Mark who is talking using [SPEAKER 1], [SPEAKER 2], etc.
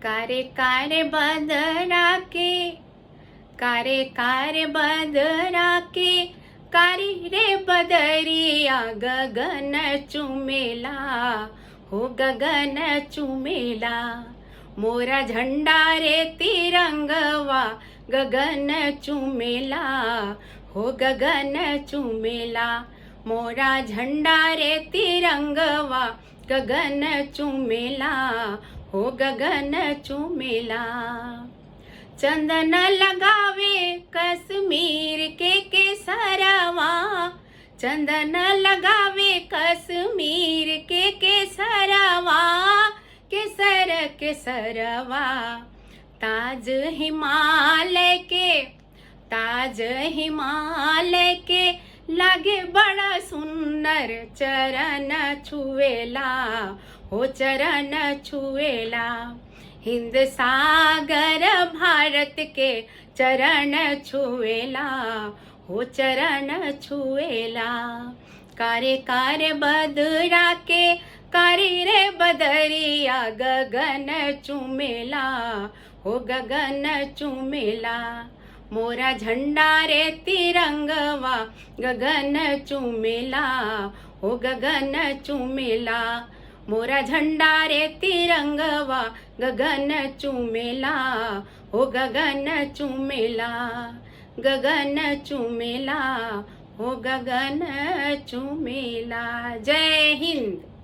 [SPEAKER 1] कारे बदरा के कारे बदरा के कारी रे बदरिया गगन चुमेला हो गगन चुमेला मोरा झंडा रे तिरंगवा गगन चुमेला हो गगन चुमेला मोरा झंडा रे तिरंगवा गगन चुमेला हो गगन चुमेला चंदन लगावे कश्मीर के केसरवा चंदन लगावे कश्मीर के केसरवा केसर केसरवा ताज हिमालय के लागे बड़ा सुंदर चरण छुएला हो चरण छुएला हिंद सागर भारत के चरण छुएला हो चरण छुएला कारे बदरा के कारी रे बदरिया गगन चुमेला हो गगन चुमेला मोरा झंडा रे तिरंगवा गगन चुमेला हो गगन चुमेला मोरा झंडा रे तिरंगवा गगन चुमेला हो गगन चुमेला गगन चुमेला हो गगन चुमेला। जय हिंद।